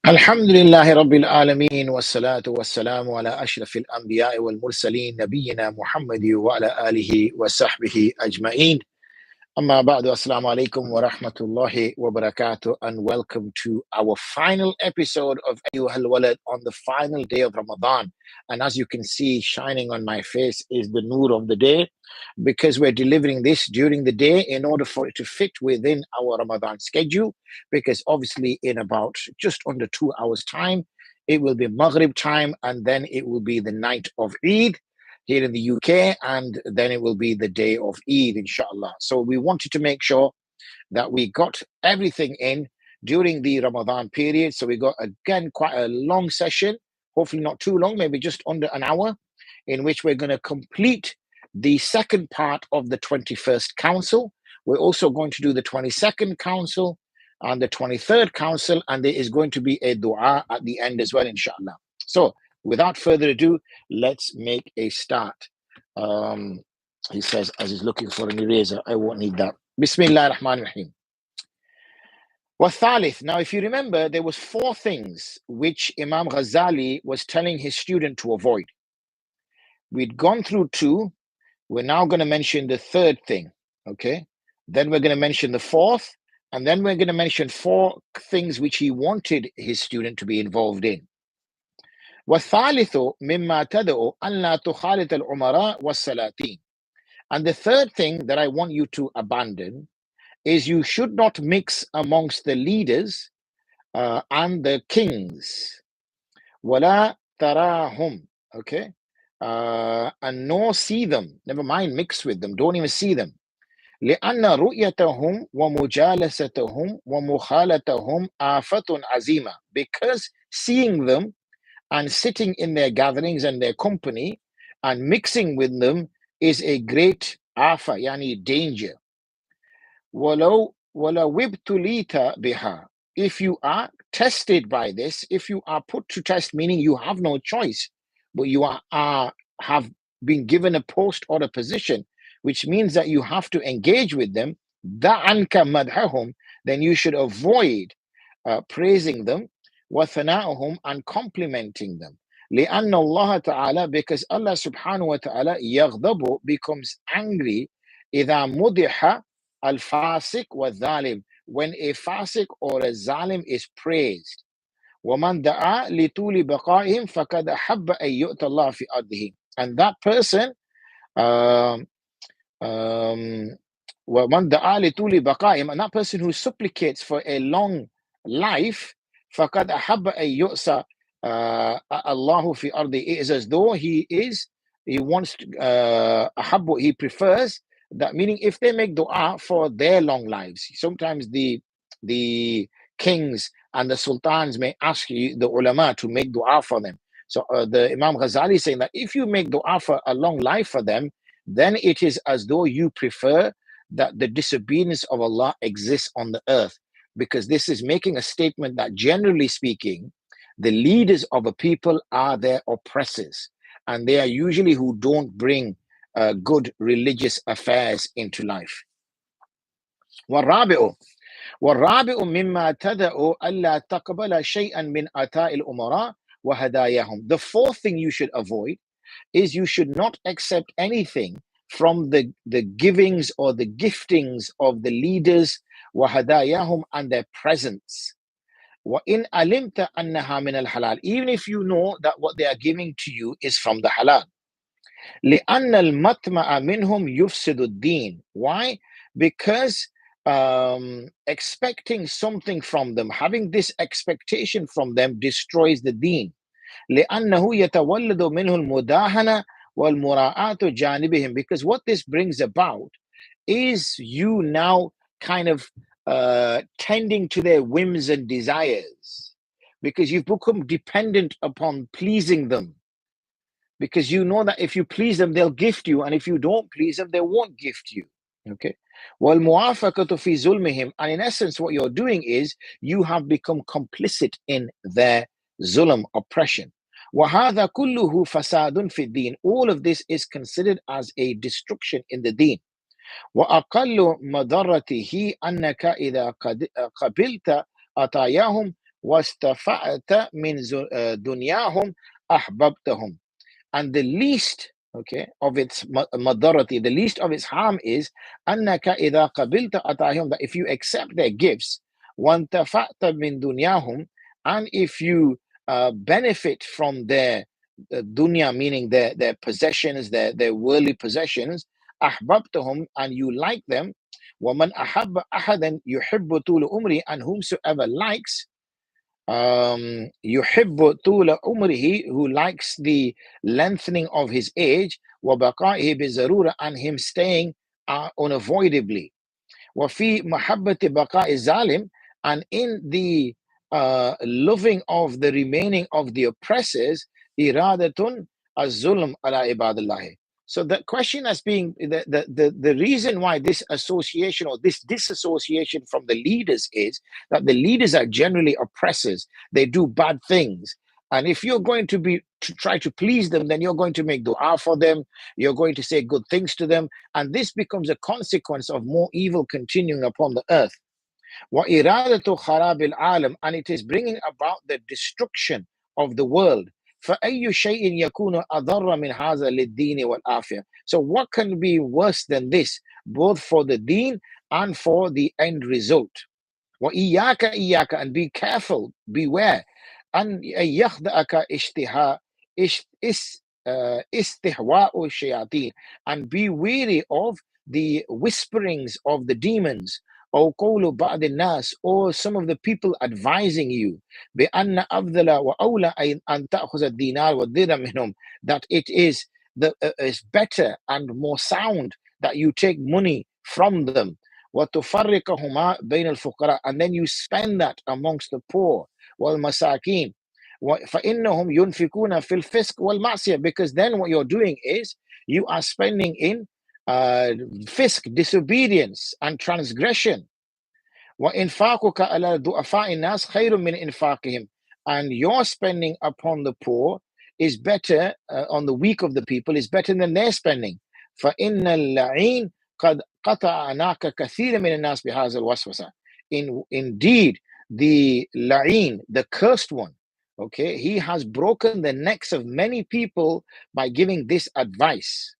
Alhamdulillahi Rabbil Alameen wassalatu wassalamu ala ashrafil anbiya'i wal mursaleen nabiyyina Muhammadi wa ala alihi wa sahbihi ajma'een. Amma ba'du, assalamu alaikum wa rahmatullahi wa barakatuh, and welcome to our final episode of Ayyuh al-Walad on the final day of Ramadan. And as you can see, shining on my face is the noor of the day, because we're delivering this during the day in order for it to fit within our Ramadan schedule, because obviously in about just under 2 hours time, it will be Maghrib time, and then it will be the night of Eid here in the UK, and then it will be the day of Eid, inshallah. So we wanted to make sure that we got everything in during the Ramadan period. So we got, again, quite a long session, hopefully not too long, maybe just under an hour, in which we're going to complete the second part of the 21st Council. We're also going to do the 22nd Council and the 23rd Council, and there is going to be a dua at the end as well, inshallah. So without further ado, let's make a start. He says, as he's looking for an eraser, I won't need that. Bismillah ar-Rahman ar-Rahim. Wathalith. Now, if you remember, there was 4 things which Imam Ghazali was telling his student to avoid. We'd gone through 2. We're now going to mention the 3rd thing. Okay. Then we're going to mention the 4th. And then we're going to mention 4 things which he wanted his student to be involved in. وَالثَّالِثُ مِمَّا تَدْعُ أَنْ لَا تُخَالِطَ الْعُمَرَاءَ وَالسَّلَاطِينَ. And the 3rd thing that I want you to abandon is you should not mix amongst the leaders and the kings. وَلَا تَرَاهُمْ. Okay? And nor see them. Never mind mix with them. Don't even see them. لأن رؤيتهم ومجالستهم ومخالطتهم آفة عظيمة. Because seeing them and sitting in their gatherings and their company and mixing with them is a great afa, yani danger. وَلَوْ ابْتُلِيتَ بِهَا. If you are tested by this, if you are put to test, meaning you have no choice, but you have been given a post or a position, which means that you have to engage with them, دَعَنْكَ مَدْحَهُمْ, then you should avoid praising them, وَثَنَاءُهُمْ, and complimenting them. لِأَنَّ اللَّهَ تَعَالَى, because Allah subhanahu wa ta'ala يَغْضَبُ, becomes angry إِذَا مُدِحَ الْفَاسِقُ وَالظَّالِمُ, when a fasiq or a zalim is praised. وَمَنْ دَعَا لِطُولِ بَقَائِهِمْ فَقَدْ أَحَبَّ أَن يُؤْتَ اللَّهَ فِي أَرْضِهِ. And that person وَمَنْ دَعَا لِطُولِ بَقَائِهِمْ, and that person who supplicates for a long life, فَقَدْ أَحَبَّ أَن يُؤْسَ اللَّهُ فِي أَرْضِهِ. It is as though he wants أَحَبُّ, he prefers that, meaning if they make dua for their long lives, sometimes the kings and the sultans may ask you, the ulama, to make dua for them. So the Imam Ghazali is saying that if you make dua for a long life for them, then it is as though you prefer that the disobedience of Allah exists on the earth, because this is making a statement that, generally speaking, the leaders of a people are their oppressors, and they are usually who don't bring good religious affairs into life. وَالرَّابِعُ مِمَّا تَدَعُ أَلَّا تَقْبَلَ شَيْئًا مِنْ أَتَاءِ الْأُمَرَاءِ وَهَدَايَاهُمْ. The 4th thing you should avoid is you should not accept anything from the givings or the giftings of the leaders, وَهَدَايَاهُمْ, and their presents. وَإِنْ أَلِمْتَ أَنَّهَا مِنَ الْحَلَالِ, even if you know that what they are giving to you is from the halal. لِأَنَّ الْمَطْمَعَ مِنْهُمْ يُفْسِدُ الدِّينَ. Why? Because expecting something from them, having this expectation from them, destroys the deen. لأنه يتولد منه المداهنة والمراعاة جانبهم, because what this brings about is you now kind of tending to their whims and desires, because you've become dependent upon pleasing them, because you know that if you please them, they'll gift you, and if you don't please them, they won't gift you. Okay. وَالْمُوَافَقَةُ فِي ظُلْمِهِمْ, and in essence what you're doing is you have become complicit in their zulm, oppression. وَهَذَا كُلُّهُ فَسَادٌ فِي الدِّينِ. All of this is considered as a destruction in the deen. وَأَقَلُّ مَضَرَّتِهِ أَنَّكَ إِذَا قَبِلْتَ أَطَايَاهُمْ وَاسْتَفَعْتَ مِنْ دُنْيَاهُمْ أَحْبَبْتَهُمْ. And the least, okay, of its madarati, the least of its harm is أَنَّكَ إِذَا قَبِلْتَ أَطَاعِهُمْ, that if you accept their gifts, وَانْتَفَعْتَ مِنْ دُنْيَاهُمْ, and if you benefit from their dunya, meaning their possessions, their worldly possessions, أَحْبَبْتَهُمْ, and you like them, وَمَنْ أَحَبَّ أَحَدًا يُحِبُّ طُولَ عُمْرِهِ, and whomsoever likes يحب طول عمره, who likes the lengthening of his age, وبقائه بضرورة, and him staying unavoidably, وفي محبة بقاء الظالم, and in the loving of the remaining of the oppressors, إرادة الظلم على عباد الله. So the question as being the reason why this association or this disassociation from the leaders is that the leaders are generally oppressors. They do bad things. And if you're going to try to please them, then you're going to make dua for them. You're going to say good things to them. And this becomes a consequence of more evil continuing upon the earth. وَإِرَادَةُ خَرَابِ الْعَالَمِ, and it is bringing about the destruction of the world. فَأَيُّ شَيْءٍ يَكُونُ أَضَرَّ مِنْ هَذَا لِلدِّينِ وَالْعَافِيَةِ. So what can be worse than this, both for the deen and for the end result? وَإِيَّاكَ إِيَّاكَ, and be careful, beware, أَنْ يَخْدَأَكَ إِسْتِهْوَاءُ الشَّيَاطِينِ, and be weary of the whisperings of the demons, أو قول بعض الناس, or some of the people advising you, بأن أفضل وأولى أن تأخذ الدينار والدرهم منهم, that it is better and more sound that you take money from them, وتفرقهما بين الفقراء, and then you spend that amongst the poor, والمساكين, فإنهم ينفقون في الفسق والمعصية, because then what you're doing is you are spending in fisk, disobedience and transgression. وَإِنْفَاقُكَ عَلَى ضُعَفَاءِ النَّاسِ خَيْرٌ مِنْ إِنْفَاقِهِمْ, and your spending upon the poor is better, on the weak of the people is better than their spending. فَإِنَّ اللَّعِينَ قَدْ قَطَعَ أَنَاقَ كَثِيرًا مِنَ النَّاسِ بِهَذَا الْوَسْوَسَةِ. Indeed, the la'in, the cursed one, okay, he has broken the necks of many people by giving this advice.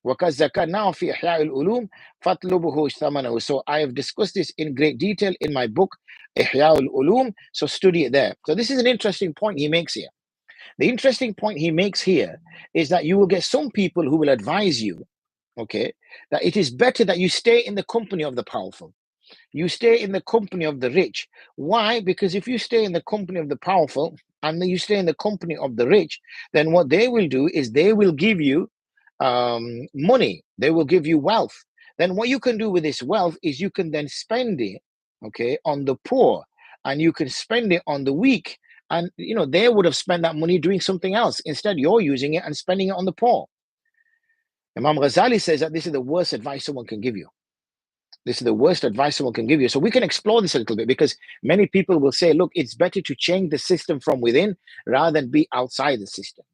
وَقَدْ ذَكَرْنَاهُ فِي إِحْيَاءِ الْعُلُومِ فَاطْلُبُهُ ثَمَنَهُ. So I have discussed this in great detail in my book, إِحْيَاءُ الْعُلُومِ, so study it there. So this is an interesting point he makes here. The interesting point he makes here is that you will get some people who will advise you, okay, that it is better that you stay in the company of the powerful. You stay in the company of the rich. Why? Because if you stay in the company of the powerful and then you stay in the company of the rich, then what they will do is they will give you money, they will give you wealth. Then what you can do with this wealth is you can then spend it, okay, on the poor, and you can spend it on the weak, and they would have spent that money doing something else. Instead, you're using it and spending it on the poor. Imam Ghazali says that this is the worst advice someone can give you. This is the worst advice someone can give you. So we can explore this a little bit, because many people will say, look, it's better to change the system from within rather than be outside the system.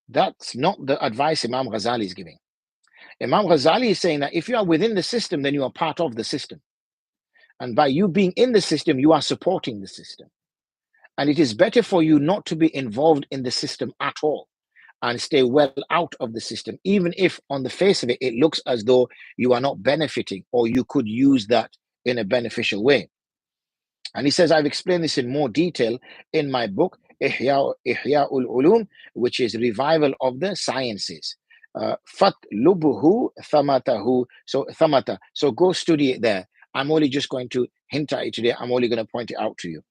That's not the advice Imam Ghazali is giving. Imam Ghazali is saying that if you are within the system, then you are part of the system. And by you being in the system, you are supporting the system. And it is better for you not to be involved in the system at all and stay well out of the system, even if on the face of it, it looks as though you are not benefiting or you could use that in a beneficial way. And he says, I've explained this in more detail in my book, Ihya'ul Ulum, which is revival of the sciences. Fatlubuhu thamatahu. So thamata. So go study it there. I'm only just going to hint at it today. I'm only going to point it out to you.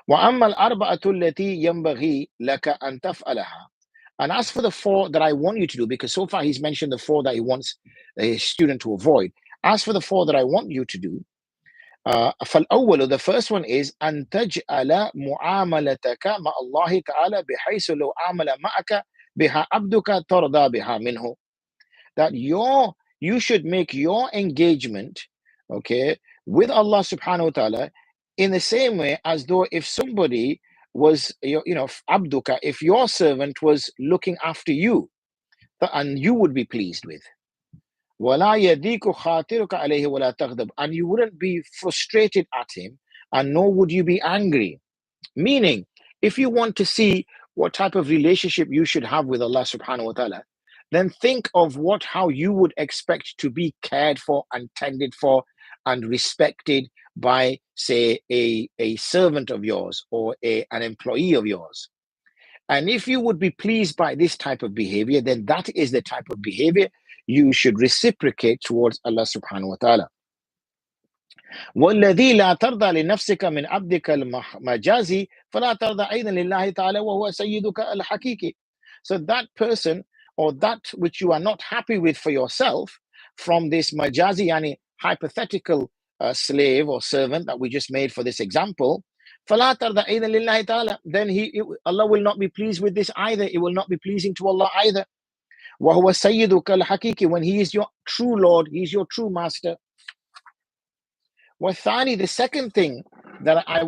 وَأَمَّا الْأَرْبَعَةُ الَّتِي يَنْبَغِي لَكَ أَن تَفْعَلَهَا. And as for the 4 that I want you to do, because so far he's mentioned the 4 that he wants a student to avoid. As for the 4 that I want you to do, فالأول, the first one is أن تجعل معاملتك مع الله تعالى بحيث لو عامل معك بها عبدك ترضى بها منه. That you should make your engagement, okay, with Allah subhanahu wa ta'ala in the same way as though if somebody was, abduka, if your servant was looking after you, and you would be pleased with. وَلَا يَدِيكُ خَاطِرُكَ عَلَيْهِ وَلَا تَغْضَبْ. And you wouldn't be frustrated at him, and nor would you be angry. Meaning, if you want to see what type of relationship you should have with Allah subhanahu wa ta'ala, then think of how you would expect to be cared for and tended for and respected by, say, a servant of yours or an employee of yours. And if you would be pleased by this type of behavior, then that is the type of behavior you should reciprocate towards Allah subhanahu wa ta'ala. والذي لا ترضى لنفسك من عبدك المجازي فلا ترضى أيضا لله تعالى وهو سيدك الحقيقي. So that person or that which you are not happy with for yourself from this majazi, yani hypothetical slave or servant that we just made for this example, فلا ترضى أيضا لله تعالى, then Allah will not be pleased with this either. It will not be pleasing to Allah either. وهو سيدك الحقيقي, when he is your true Lord, he is your true master. Wathani, the second thing that I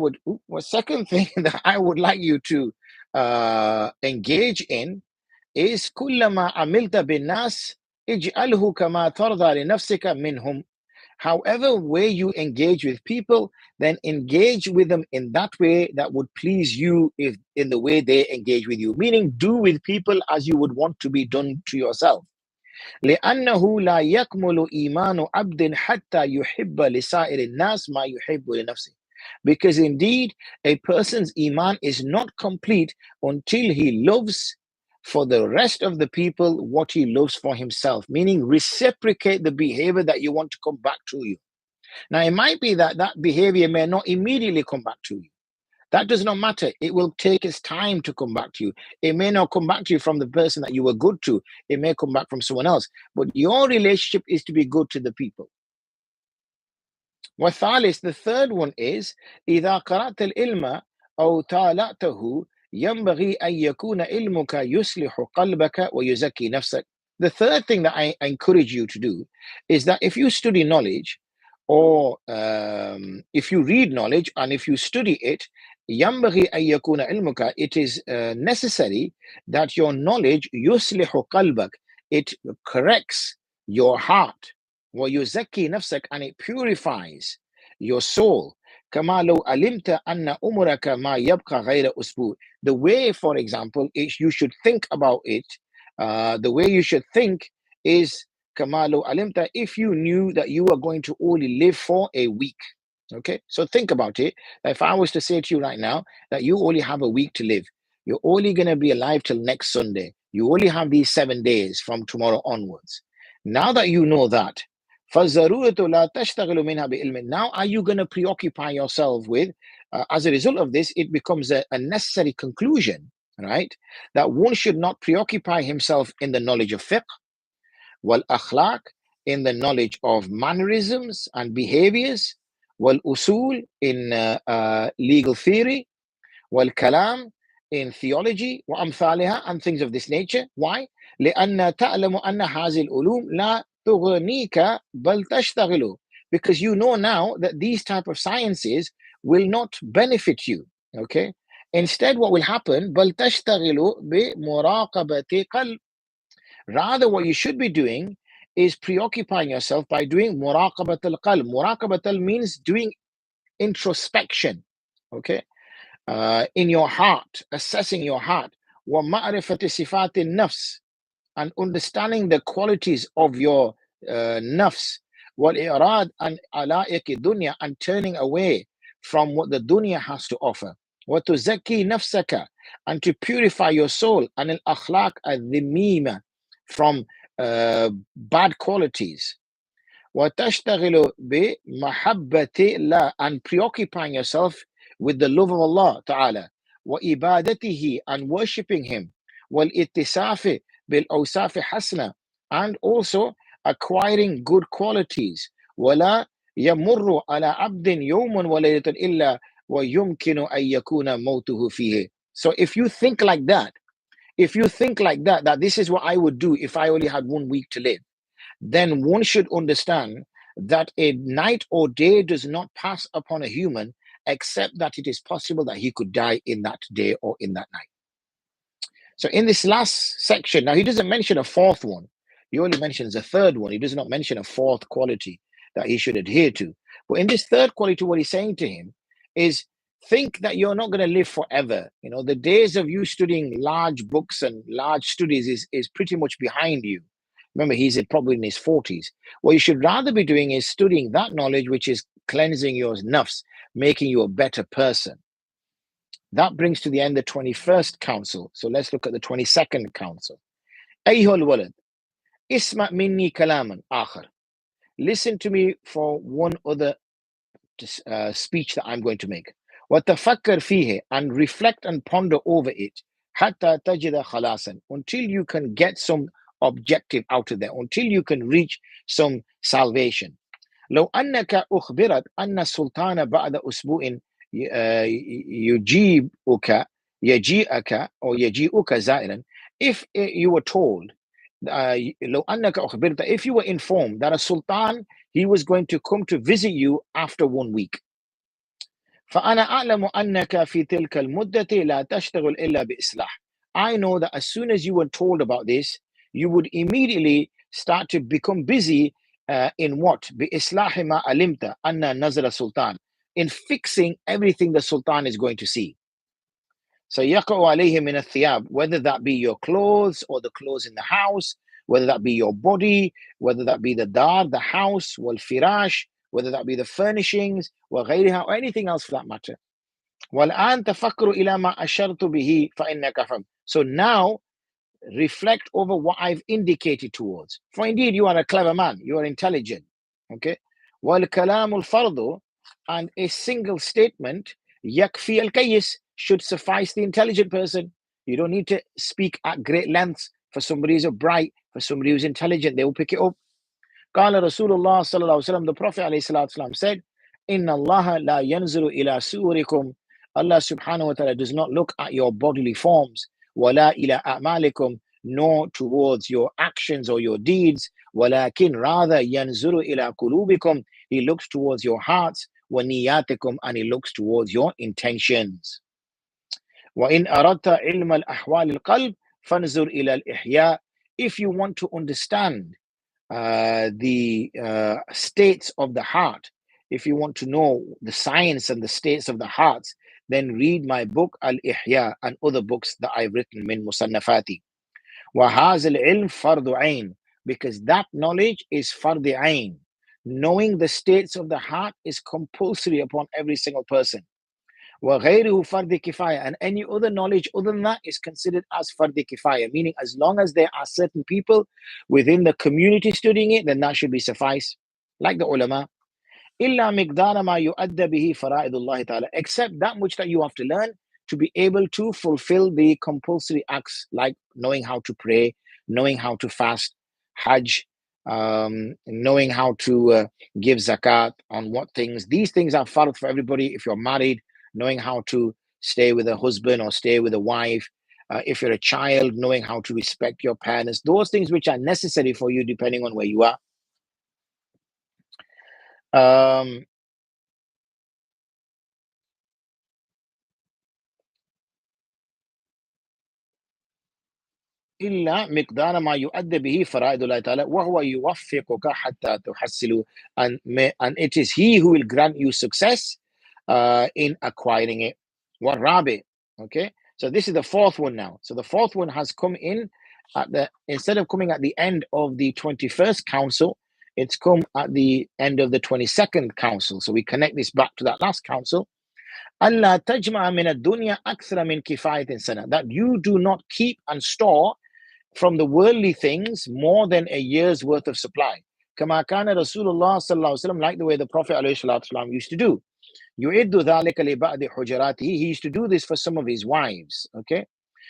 would like you to engage in is كلما عملت بالناس اجعله كما ترضى لنفسك منهم. However way you engage with people, then engage with them in that way that would please you if in the way they engage with you. Meaning, do with people as you would want to be done to yourself. لأنه لا يكمل إيمان عبد حتى يحب لسائر الناس ما يحب لنفسه. Because indeed, a person's iman is not complete until he loves for the rest of the people what he loves for himself. Meaning, reciprocate the behavior that you want to come back to you. Now, it might be that that behavior may not immediately come back to you. That does not matter. It will take its time to come back to you. It may not come back to you from the person that you were good to. It may come back from someone else. But your relationship is to be good to the people. وَالثالث, the third one is إِذَا قَرَأْتَ الْإِلْمَ أَوْ تَالَأْتَهُ يَنْبَغِي أَنْ يَكُونَ إِلْمُكَ يُصْلِحُ قَلْبَكَ وَيُزَكِّي نَفْسَكَ. The third thing that I encourage you to do is that if you study knowledge, or if you read knowledge and if you study it, ينبغي أن يكون علمك, it is necessary that your knowledge يصلح قلبك, it corrects your heart, ويزكي نفسك, and it purifies your soul. كما لو علمت أن أمرك ما يبقى غير أسبوع. The way, for example, you should think about it, the way you should think is كما لو علمت, if you knew that you are going to only live for a week. Okay, so think about it. If I was to say to you right now that you only have a week to live, you're only going to be alive till next Sunday. You only have these 7 days from tomorrow onwards. Now that you know that, now are you going to preoccupy yourself with, as a result of this, it becomes a necessary conclusion, right? That one should not preoccupy himself in the knowledge of fiqh, wal akhlaq, in the knowledge of mannerisms and behaviors, wal usul, in legal theory, wal kalam, in theology, wa amthaliha, and things of this nature. Why? لأن تعلم أن هذه العلوم لا تغنيك بل تشتغل. Because you know now that these type of sciences will not benefit you. Okay. Instead, what will happen? بل تشتغل بمراقبة قلب. Rather, what you should be doing is preoccupying yourself by doing muraqabat al-qalb. Muraqabat al means doing introspection, okay, in your heart, assessing your heart. Wa ma'rifati sifat al-nafs, and understanding the qualities of your nafs. Wal i'rad an ala'iq dunya, and turning away from what the dunya has to offer. Wa tuzakki nafsaka, and to purify your soul. And al-akhlaq al-dhimima, from bad qualities. وَتَشْتَغِلُ بِمَحَبَّةِ اللَّهِ, and preoccupying yourself with the love of Allah Ta'ala. وَإِبَادَتِهِ, and worshipping Him. وَالْإِتِّصَافِ بِالْأَوْصَافِ حَسْنَةِ, and also acquiring good qualities. وَلَا يَمُرُّ عَلَى عَبْدٍ يَوْمٌ وَلَيْلَةٌ إِلَّا وَيُمْكِنُ أَن يَكُونَ مَوْتُهُ فِيهِ. So if you think like that, that this is what I would do if I only had 1 week to live, then one should understand that a night or day does not pass upon a human except that it is possible that he could die in that day or in that night. So in this last section, now he doesn't mention a fourth one. He only mentions a third one. He does not mention a fourth quality that he should adhere to. But in this third quality, what he's saying to him is, think that you're not going to live forever. You know, the days of you studying large books and large studies is pretty much behind you. Remember, he's probably in his 40s. What you should rather be doing is studying that knowledge which is cleansing your nafs, making you a better person. That brings to the end the 21st counsel. So let's look at the 22nd counsel. أيها الولد اسمع مني كلاما آخر. Listen to me for one other speech that I'm going to make. وتفكر فيه, and reflect and ponder over it حتى تجد خلاصا, until you can get some objective out of there, until you can reach some salvation. لو أنك أخبرت أن السلطان بعد أسبوع يجيئك زائرا, if you were told, لو أنك أخبرت, if you were informed that a sultan, he was going to come to visit you after 1 week. فأنا أعلم أنك في تلك المدة لا تشتغل إلا بإصلاح. I know that as soon as you were told about this, you would immediately start to become busy in what? بإصلاح ما علمت أن نزل السلطان, in fixing everything the sultan is going to see. So يقع عليه من الثياب, whether that be your clothes or the clothes in the house, whether that be your body, whether that be the dar, the house, والفراش, whether that be the furnishings, وغيرها, or anything else for that matter. والآن تفكر إلى ما أشرت به فإنك فهم. So now reflect over what I've indicated towards. For indeed you are a clever man, you are intelligent. Okay. والكلام الفرض, and a single statement, يكفي الكيس, should suffice the intelligent person. You don't need to speak at great lengths. For somebody who's bright, for somebody who's intelligent, they will pick it up. قال رسول الله صلى الله عليه وسلم, the Prophet عليه الصلاة والسلام said, إن الله لا ينظر إلى صوركم, Allah subhanahu wa ta'ala does not look at your bodily forms, ولا إلى أعمالكم, nor towards your actions or your deeds, ولكن rather ينظر إلى قلوبكم, he looks towards your hearts, ونياتكم, and he looks towards your intentions. وإن أردت علم الأحوال القلب فانظر إلى الإحياء. If you want to understand the states of the heart, if you want to know the science and the states of the hearts, then read my book al-Ihya and other books that I've written min musannafati. وهذا العلم فرض عين, because that knowledge is فرض عين. Knowing the states of the heart is compulsory upon every single person. وغيره فرض كفاية, and any other knowledge other than that is considered as فرض كفاية, meaning as long as there are certain people within the community studying it, then that should be suffice, like the ulama. إلا مقدار ما يؤدى به فرائض الله تعالى, except that which that you have to learn to be able to fulfill the compulsory acts, like knowing how to pray, knowing how to fast, hajj, knowing how to give zakat, on what things. These things are fard for everybody. If you're married, knowing how to stay with a husband or stay with a wife. If you're a child, knowing how to respect your parents. Those things which are necessary for you depending on where you are. إلا مقدار ما يؤدى به فرائض الله تعالى وهو يوفقك حتى تحصل, and it is he who will grant you success in acquiring it. والرابع, okay, so this is the fourth one now. So the fourth one has come in at instead of coming at the end of the 21st counsel, it's come at the end of the 22nd counsel. So we connect this back to that last counsel. ألا تجمع من الدنيا أكثر من كفاية سنة, that you do not keep and store from the worldly things more than a year's worth of supply. كما كان رسول الله صلى الله عليه وسلم, like the way the Prophet عليه الصلاة والسلام used to do. يعد ذلك لبعض حجراته, he used to do this for some of his wives. Okay.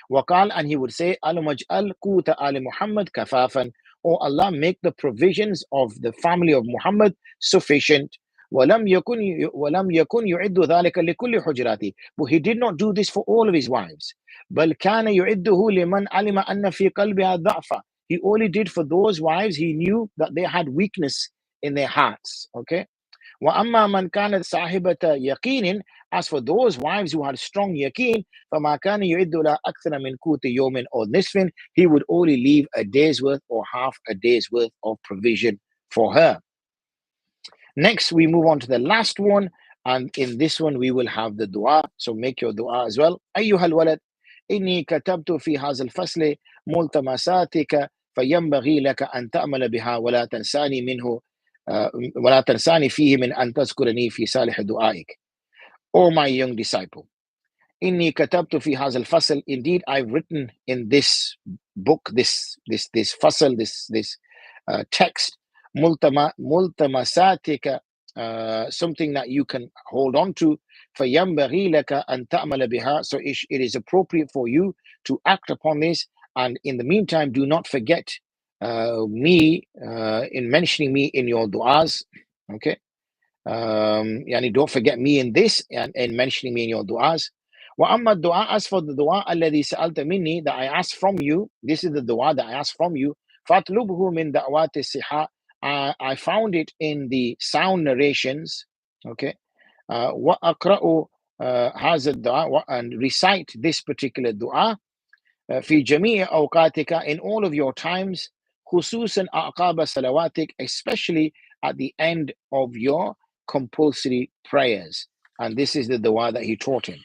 وقال, and he would say, ألم اجعل قوت آل محمد كفافا, oh Allah, make the provisions of the family of Muhammad sufficient. ولم يكن يعد ذلك لكل حجراته, but he did not do this for all of his wives. بل كان يعده لمن علم أن في قلبها ضعفا, he only did for those wives he knew that they had weakness in their hearts. Okay. وأما من كانت صاحبة يقين, as for those wives who had strong yaqeen, فما كان يعد لها أكثر من قوت يوم أو نصف, he would only leave a day's worth or half a day's worth of provision for her. Next, we move on to the last one, And in this one, we will have the dua. So make your dua as well. أيها الولد إني كتبت في هذا الفصل ملتمساتك فينبغي لك أن تأمل بها ولا تنساني منه ولا تنساني فيه من أن تذكرني في صالح دعائك. O my young disciple, إني كتبت في هذا الفصل. Indeed, I've written in this book, this fasl, this text, ملتمساتك, something that you can hold on to. فينبغي لك أن تأمل بها. So it is appropriate for you to act upon this. And in the meantime, do not forget me in mentioning me in your du'as. Okay. Yani don't forget me in this and mentioning me in your du'as. وأما الدعاء, as for the dua الذي سألت مني, that I asked from you, this is the dua that I asked from you. فاطلبه من دعوات الصحة. I found it in the sound narrations. Okay. وأقرأ هذا الدعاء, and recite this particular dua في جميع أوقاتك, in all of your times, خصوصا أعقاب صلواتك, especially at the end of your compulsory prayers. And this is the dua that he taught him.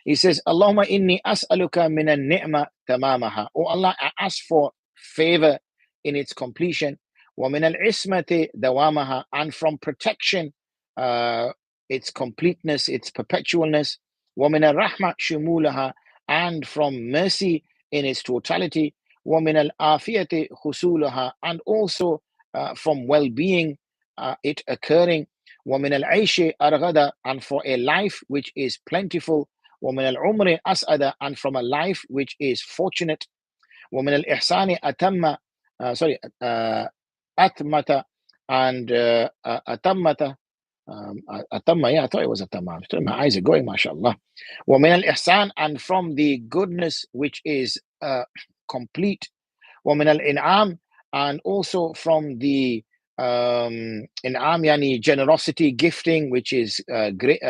He says, Allahumma inni as'aluka min al-ni'ma tamamaha. Oh Allah, I ask for favor in its completion. Wa min al-ismati dawamaha, and from protection, its completeness, its perpetualness. Wa min al-rahma shumulaha, and from mercy in its totality. Wa min al-afiyati khusulaha, and also from well-being, it occurring. Wa min al-aishi arghada, and for a life which is plentiful. ومن العمر أسعد, and from a life which is fortunate. ومن الإحسان أتم, أتمت, and أتمت, أتم, yeah, I thought it was أتم. My eyes are going, mashallah. ومن الإحسان, and from the goodness which is complete. ومن الإنعام, and also from the in'am, yani generosity, gifting, which is great,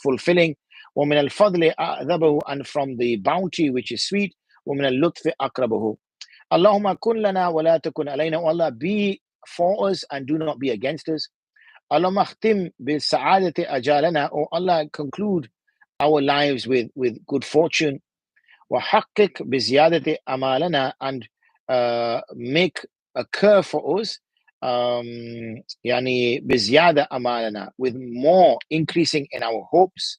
fulfilling. ومن الفضل أعذبه, and from the bounty which is sweet. ومن اللطف أقربه. اللهم كن لنا ولا تكن علينا. Allah, be for us and do not be against us. اللهم اختم بالسعادة أجالنا. Oh Allah, conclude our lives with good fortune. وحقق بزيادة أمالنا, and make occur for us يعني بزيادة أمالنا, with more increasing in our hopes.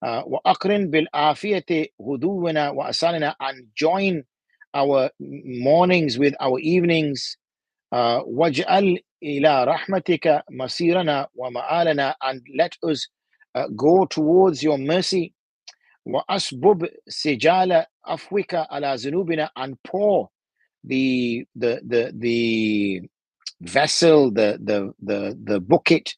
وأقرن بالعافية غدونا وأسالنا, and join our mornings with our evenings. واجعل إلى رحمتك مصيرنا ومآلنا, and let us go towards your mercy. وأسبب سجال عفوك على ذنوبنا, and pour the vessel, the bucket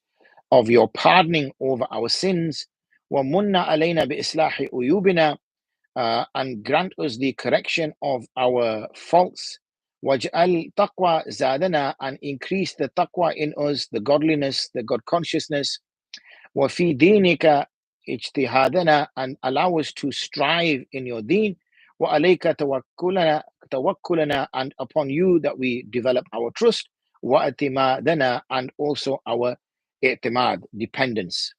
of your pardoning over our sins. وَمُنَّ عَلَيْنَا بِإِصْلَاحِ عُيُوبِنَا, and grant us the correction of our faults. وَاجْعَلْ تَقْوَى زَادَنَا, and increase the taqwa in us, the godliness, the God consciousness. وَفِي دِينِكَ اجْتِهَادَنَا, and allow us to strive in your deen. وَعَلَيْكَ تَوَكُّلَنَا, and upon you that we develop our trust. وَاعْتِمَادَنَا, and also our i'timad, dependence.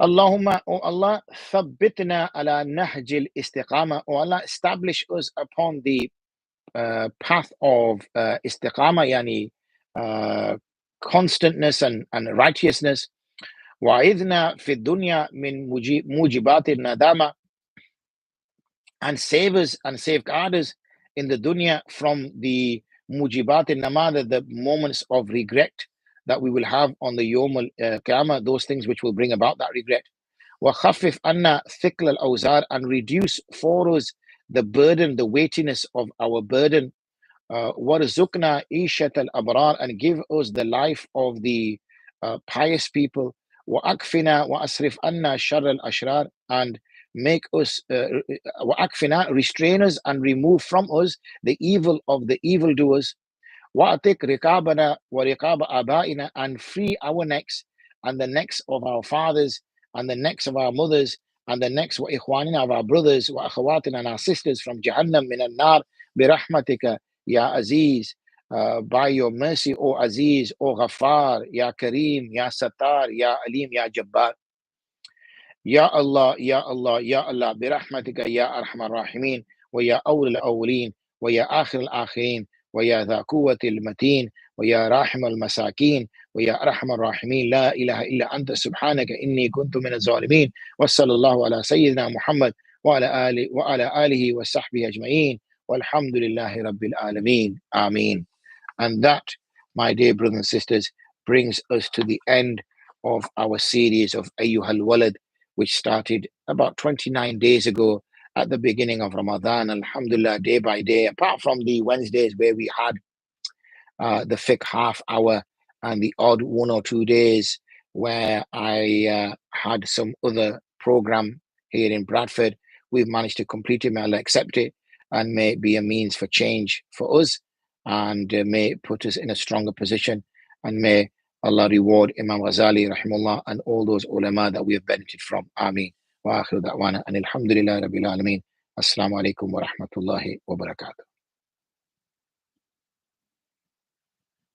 Allahumma, O Allah, thabbitna ala nahjil istiqama. O Allah, establish us upon the path of istiqama, yani constantness and righteousness. Wa'idna fi dunya min mujibatil nadama, and save us and safeguard us in the dunya from the mujibatil namada, the moments of regret that we will have on the Yawm al-Qiyamah, those things which will bring about that regret. وَخَفِّفْ عَنَّا ثِقْلَ الْأَوْزَارِ, and reduce for us the burden, the weightiness of our burden. وَرْزُقْنَا إِيشَةَ الْأَبْرَارِ, and give us the life of the pious people. وَأَكْفِنَا وَأَصْرِفْ عَنَّا شَرَّ الْأَشْرَارِ, and make us, وَأَكْفِنَا, restrain us and remove from us the evil of the evildoers. وَأَتِقْ رِقَابَنَا وَرِقَابَ آبَائِنَا, and free our necks and the necks of our fathers, and the necks of our mothers, and the necks وإخواننا, of our brothers, وأخواتنا, and our sisters, from Jahannam min al-nar برحمتك يا عزيز by your mercy, O Aziz, O Ghaffar, Ya Kareem, Ya Sattar, Ya Alim, Ya Jabbar. Ya Allah, Ya Allah, Ya Allah, برحمتك يا أرحم الراحمين ويا أول الأولين ويا آخر الآخرين ويا ذا قوة المتين ويا راحم المساكين ويا أرحم الراحمين لا إله إلا أنت سبحانك إني كنت من الظالمين وصلى الله على سيدنا محمد وعلى آله وصحبه أجمعين والحمد لله رب العالمين آمين. And that, my dear brothers and sisters, brings us to the end of our series of Ayyuh al-Walad, which started about 29 days ago at the beginning of Ramadan. Alhamdulillah, day by day, apart from the Wednesdays where we had the fiqh half hour and the odd 1 or 2 days where I had some other program here in Bradford, we've managed to complete it. May Allah accept it and may it be a means for change for us, and may it put us in a stronger position, and may Allah reward Imam Ghazali rahimahullah and all those ulama that we have benefited from. Ameen. Wa akhiru da'wana and alhamdulillah rabbil alameen. Assalamu alaikum wa rahmatullahi wa barakatuh.